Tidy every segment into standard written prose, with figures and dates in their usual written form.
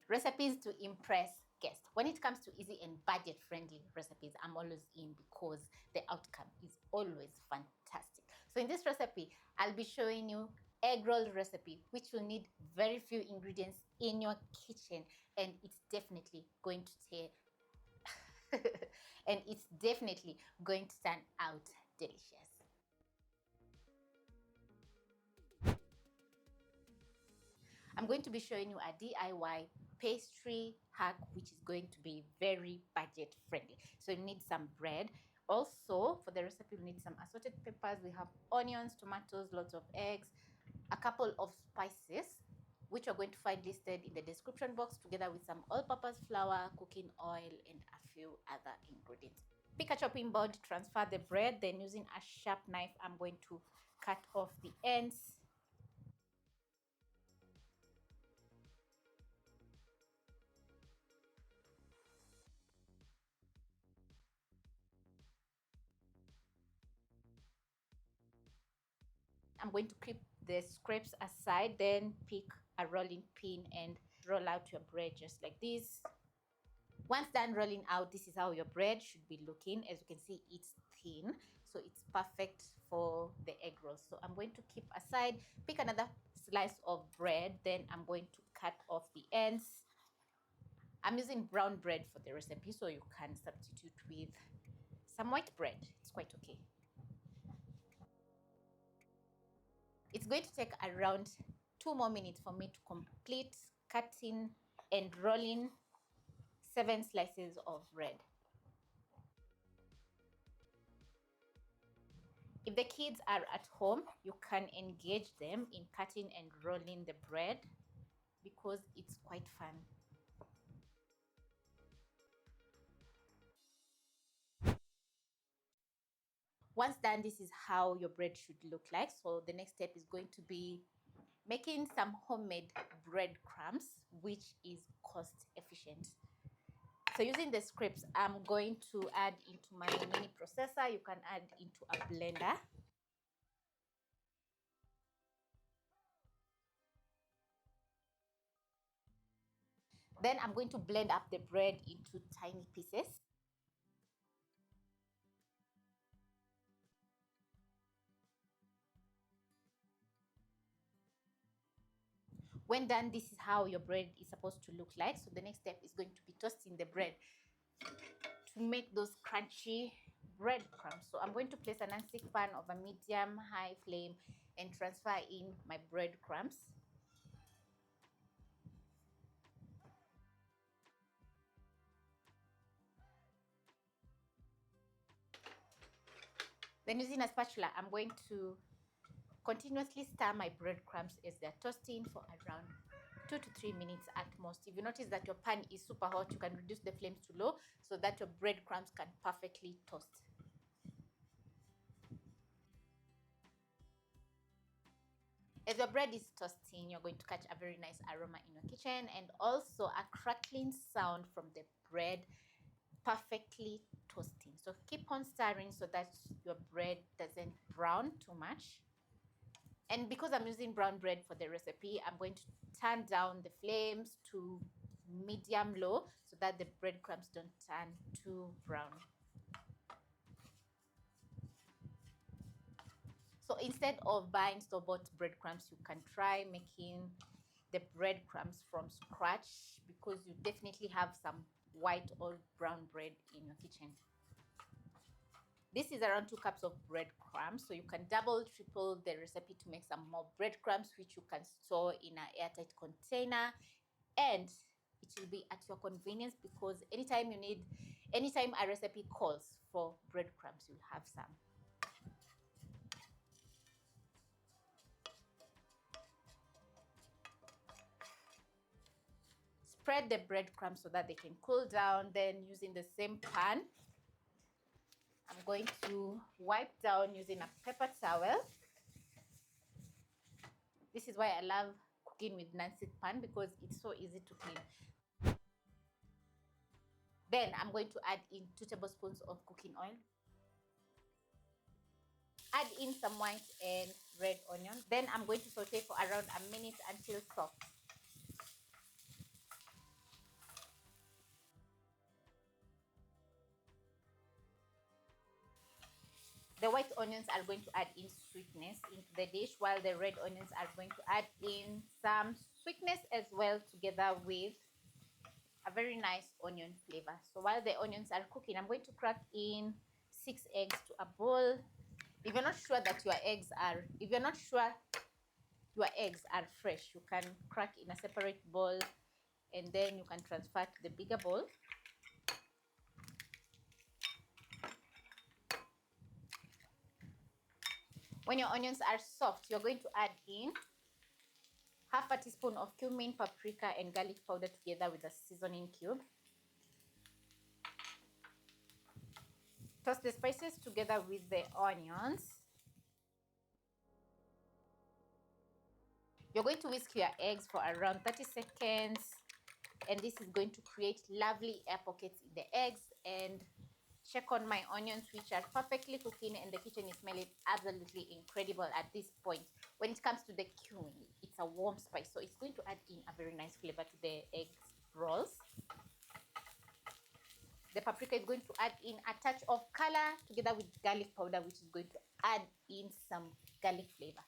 Recipes to impress guests. When it comes to easy and budget-friendly recipes, I'm always in because the outcome is always fantastic. So in this recipe, I'll be showing you egg roll recipe, which will need very few ingredients in your kitchen, and it's definitely going to turn and it's definitely going to turn out delicious. I'm going to be showing you a DIY pastry hack, which is going to be very budget friendly. So you need some bread. Also, for the recipe, we need some assorted peppers. We have onions, tomatoes, lots of eggs, a couple of spices, which you're going to find listed in the description box, together with some all-purpose flour, cooking oil, and a few other ingredients. Pick a chopping board, transfer the bread, then using a sharp knife, I'm going to cut off the ends. I'm going to keep the scraps aside, then pick a rolling pin and roll out your bread just like this. Once done rolling out, this is how your bread should be looking. As you can see, it's thin, so it's perfect for the egg rolls. So I'm going to keep aside, pick another slice of bread, then I'm going to cut off the ends. I'm using brown bread for the recipe, so you can substitute with some white bread. It's quite okay. It's going to take around 2 more minutes for me to complete cutting and rolling 7 slices of bread. If the kids are at home, you can engage them in cutting and rolling the bread because it's quite fun. Once done, this is how your bread should look like. So the next step is going to be making some homemade breadcrumbs, which is cost efficient. So using the scraps, I'm going to add into my mini processor. You can add into a blender. Then I'm going to blend up the bread into tiny pieces. When done, this is how your bread is supposed to look like. So the next step is going to be toasting the bread to make those crunchy breadcrumbs. So I'm going to place a non-stick pan over medium-high flame and transfer in my breadcrumbs. Then using a spatula, I'm going to continuously stir my breadcrumbs as they're toasting for around 2 to 3 minutes at most. If you notice that your pan is super hot, you can reduce the flames to low so that your breadcrumbs can perfectly toast. As your bread is toasting, you're going to catch a very nice aroma in your kitchen and also a crackling sound from the bread perfectly toasting. So keep on stirring so that your bread doesn't brown too much. And because I'm using brown bread for the recipe, I'm going to turn down the flames to medium low so that the breadcrumbs don't turn too brown. So instead of buying store-bought breadcrumbs, you can try making the breadcrumbs from scratch because you definitely have some white or brown bread in your kitchen. This is around 2 cups of breadcrumbs, so you can double, triple the recipe to make some more breadcrumbs, which you can store in an airtight container, and it will be at your convenience because anytime a recipe calls for breadcrumbs, you'll have some. Spread the breadcrumbs so that they can cool down. Then using the same pan, I'm going to wipe down using a paper towel. This is why I love cooking with non-stick pan because it's so easy to clean. Then I'm going to add in 2 tablespoons of cooking oil. Add in some white and red onion. Then I'm going to saute for around a minute until soft. The white onions are going to add in sweetness into the dish, while the red onions are going to add in some sweetness as well, together with a very nice onion flavor. So while the onions are cooking, I'm going to crack in 6 eggs to a bowl. If you're not sure that your eggs are fresh, you can crack in a separate bowl and then you can transfer to the bigger bowl. When your onions are soft, you're going to add in half a teaspoon of cumin, paprika, and garlic powder together with a seasoning cube. Toss the spices together with the onions. You're going to whisk your eggs for around 30 seconds, and this is going to create lovely air pockets in the eggs. And check on my onions, which are perfectly cooking, and the kitchen is smelling absolutely incredible at this point. When it comes to the cumin, it's a warm spice, so it's going to add in a very nice flavor to the egg rolls. The paprika is going to add in a touch of color together with garlic powder, which is going to add in some garlic flavor.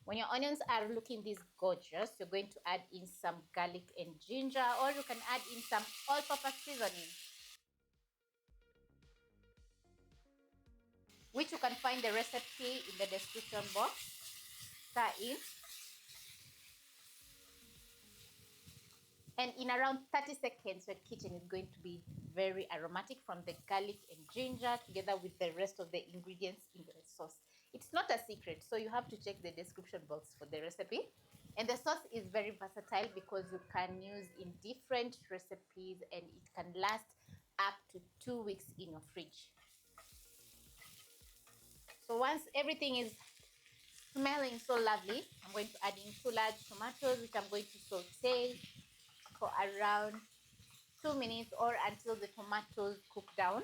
When your onions are looking this gorgeous, you're going to add in some garlic and ginger, or you can add in some all-purpose seasoning, which you can find the recipe in the description box. Stir in. And in around 30 seconds, your kitchen is going to be very aromatic from the garlic and ginger together with the rest of the ingredients in the sauce. It's not a secret, so you have to check the description box for the recipe. And the sauce is very versatile because you can use in different recipes and it can last up to 2 weeks in your fridge. So once everything is smelling so lovely, I'm going to add in 2 large tomatoes, which I'm going to saute for around 2 minutes or until the tomatoes cook down.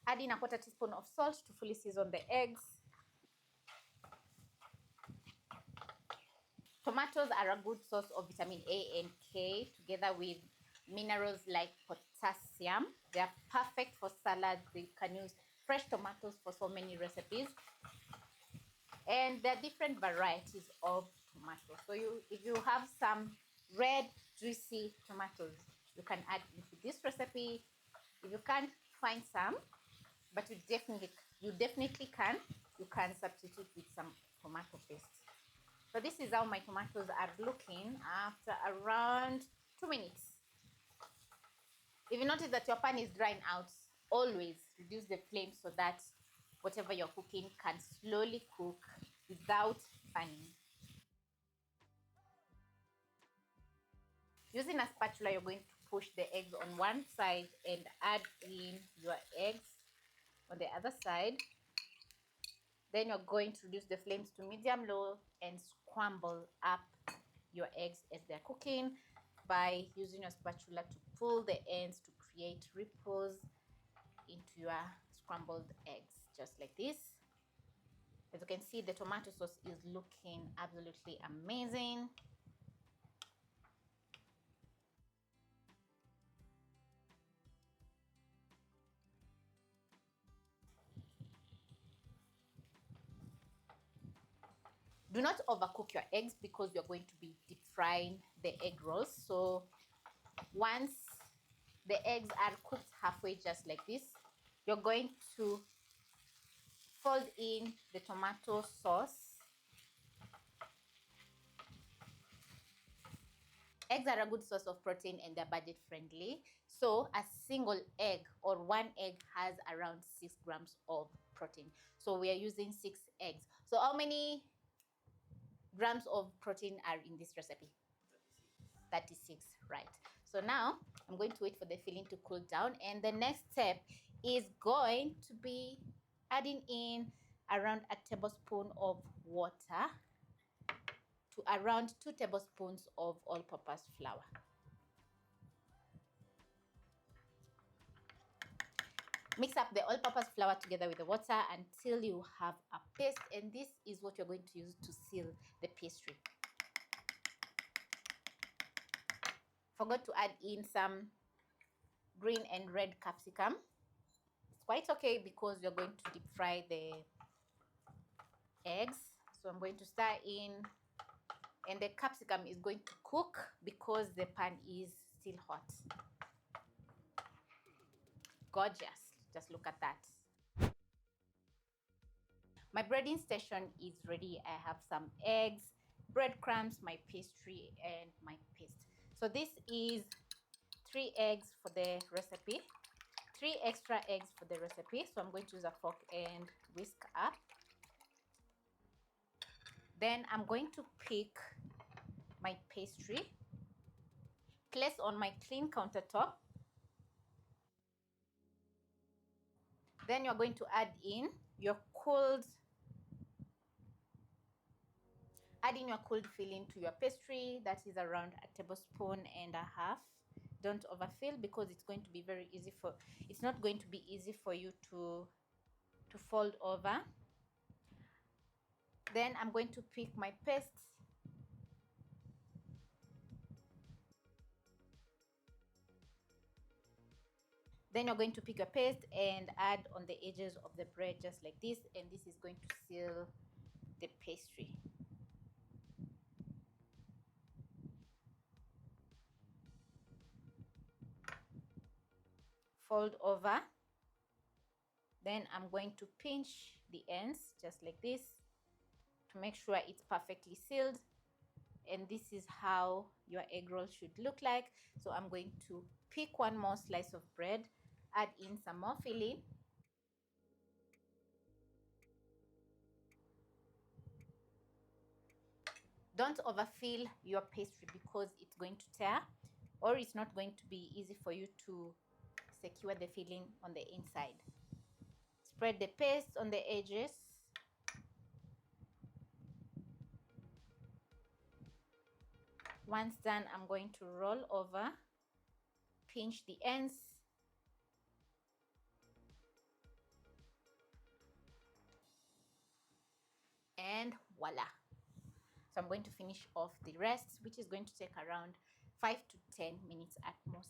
Add in a 1/4 teaspoon of salt to fully season the eggs. Tomatoes are a good source of vitamin A and K together with minerals like potassium. They are perfect for salads. You can use fresh tomatoes for so many recipes. And there are different varieties of tomatoes. So if you have some red, juicy tomatoes, you can add into this recipe. If you can't find some, but you definitely can, you can substitute with some tomato paste. So this is how my tomatoes are looking after around 2 minutes. If you notice that your pan is drying out, always reduce the flame so that whatever you're cooking can slowly cook without burning. Using a spatula, you're going to push the eggs on one side and add in your eggs on the other side. Then you're going to reduce the flames to medium-low and scramble up your eggs as they're cooking by using your spatula to pull the ends to create ripples into your scrambled eggs, just like this. As you can see, the tomato sauce is looking absolutely amazing. Do not overcook your eggs because you're going to be deep frying the egg rolls. So once the eggs are cooked halfway, just like this, you're going to fold in the tomato sauce. Eggs are a good source of protein and they're budget friendly. So a single egg or 1 egg has around 6 grams of protein. So we are using 6 eggs. So how many grams of protein are in this recipe? 36, right? So now I'm going to wait for the filling to cool down, and the next step is going to be adding in around a tablespoon of water to around 2 tablespoons of all-purpose flour. Mix up the all-purpose flour together with the water until you have a paste, and this is what you're going to use to seal the pastry. Forgot to add in some green and red capsicum. quite okay because you're going to deep fry the eggs. So I'm going to stir in, and the capsicum is going to cook because the pan is still hot. Gorgeous. Just look at that. My breading station is ready. I have some eggs, breadcrumbs, my pastry, and my paste. So this is 3 eggs for the recipe, 3 extra eggs for the recipe. So I'm going to use a fork and whisk up. Then I'm going to pick my pastry, place on my clean countertop. Then you're going to add in your cooled filling to your pastry. That is around 1.5 tablespoons. Don't overfill because it's going to be very easy for, it's not going to be easy for you to fold over. Then I'm going to pick my paste. Then you're going to pick your paste and add on the edges of the bread just like this, and this is going to seal the pastry. Fold over. Then I'm going to pinch the ends just like this to make sure it's perfectly sealed. And this is how your egg roll should look like. So I'm going to pick one more slice of bread, add in some more filling. Don't overfill your pastry because it's going to tear, or it's not going to be easy for you to secure the filling on the inside. Spread the paste on the edges. Once done, I'm going to roll over, pinch the ends, and voila. So I'm going to finish off the rest, which is going to take around 5 to 10 minutes at most.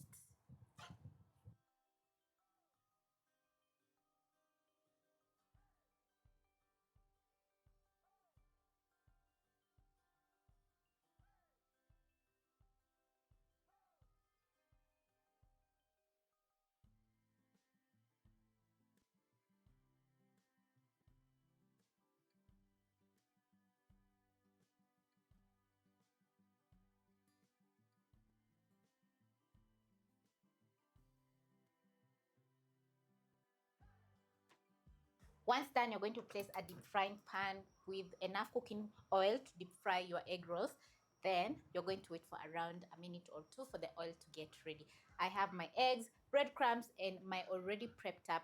Once done, you're going to place a deep frying pan with enough cooking oil to deep fry your egg rolls. Then you're going to wait for around a minute or 2 for the oil to get ready. I have my eggs, breadcrumbs, and my already prepped up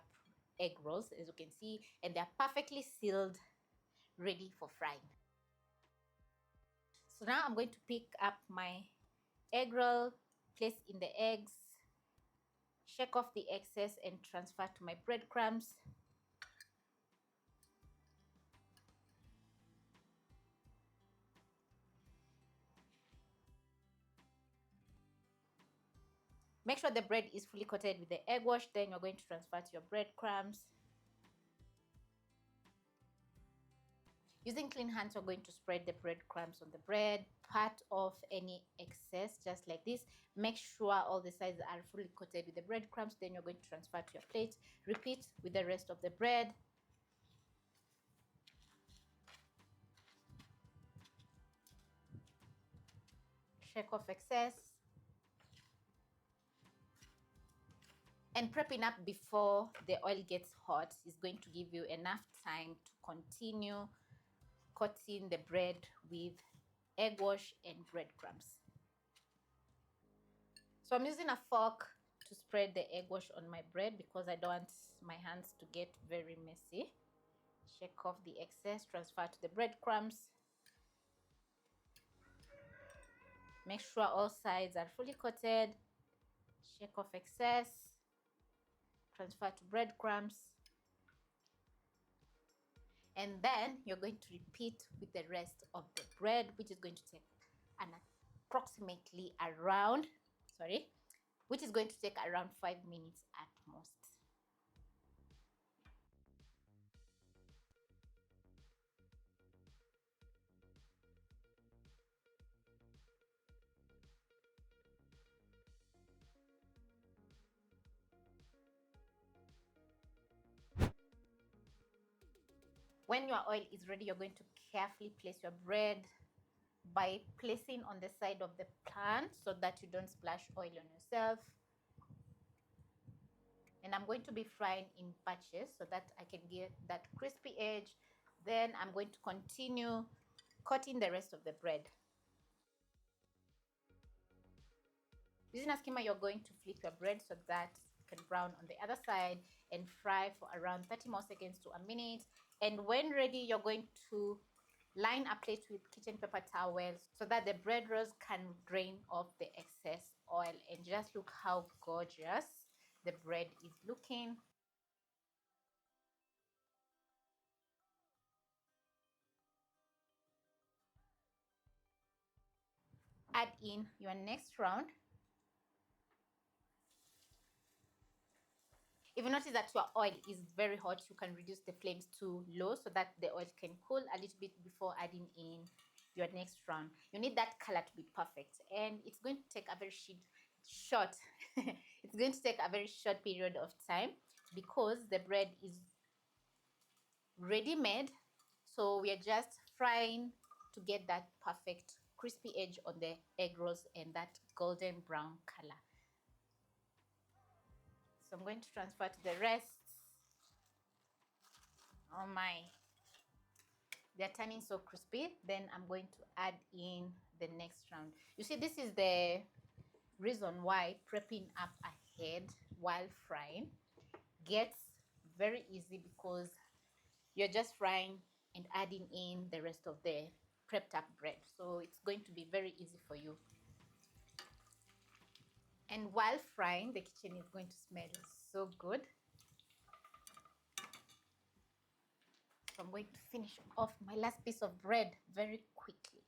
egg rolls, as you can see, and they're perfectly sealed, ready for frying. So now I'm going to pick up my egg roll, place in the eggs, shake off the excess, and transfer to my breadcrumbs. Make sure the bread is fully coated with the egg wash. Then you're going to transfer to your breadcrumbs. Using clean hands, you're going to spread the breadcrumbs on the bread, pat off any excess just like this. Make sure all the sides are fully coated with the breadcrumbs. Then you're going to transfer to your plate. Repeat with the rest of the bread. Shake off excess. And prepping up before the oil gets hot is going to give you enough time to continue coating the bread with egg wash and breadcrumbs. So I'm using a fork to spread the egg wash on my bread because I don't want my hands to get very messy. Shake off the excess, transfer to the breadcrumbs. Make sure all sides are fully coated. Shake off excess. Transfer to breadcrumbs. And then you're going to repeat with the rest of the bread, which is going to take which is going to take around 5 minutes at most. When your oil is ready, you're going to carefully place your bread by placing on the side of the pan so that you don't splash oil on yourself. And I'm going to be frying in batches so that I can get that crispy edge. Then I'm going to continue cutting the rest of the bread. Using a skimmer, you're going to flip your bread so that it can brown on the other side and fry for around 30 more seconds to a minute. And when ready, you're going to line a plate with kitchen paper towels so that the bread rolls can drain off the excess oil. And just look how gorgeous the bread is looking. Add in your next round. If you notice that your oil is very hot, you can reduce the flames to low so that the oil can cool a little bit before adding in your next round. You need that color to be perfect, and it's going to take a very short it's going to take a very short period of time because the bread is ready made. So we are just frying to get that perfect crispy edge on the egg rolls and that golden brown color. So I'm going to transfer to the rest. Oh my, they're turning so crispy. Then I'm going to add in the next round. You see, this is the reason why prepping up ahead while frying gets very easy, because you're just frying and adding in the rest of the prepped up bread. So it's going to be very easy for you. And while frying, the kitchen is going to smell so good. So I'm going to finish off my last piece of bread very quickly.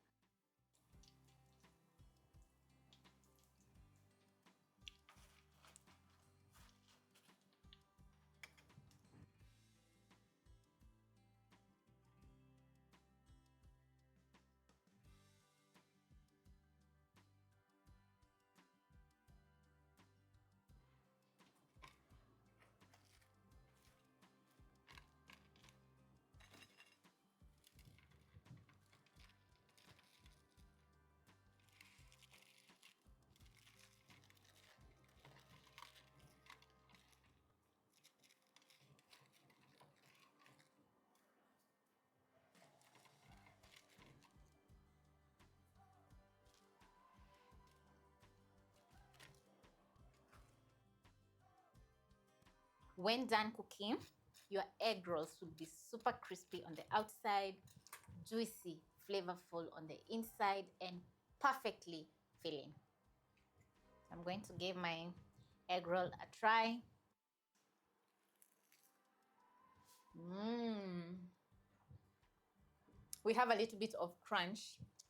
When done cooking, your egg rolls will be super crispy on the outside, juicy, flavorful on the inside, and perfectly filling. I'm going to give my egg roll a try. We have a little bit of crunch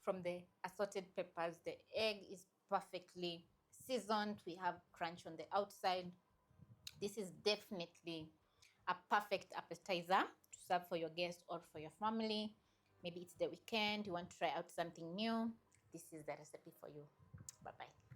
from the assorted peppers. The egg is perfectly seasoned. We have crunch on the outside. This is definitely a perfect appetizer to serve for your guests or for your family. Maybe it's the weekend, you want to try out something new. This is the recipe for you. Bye-bye.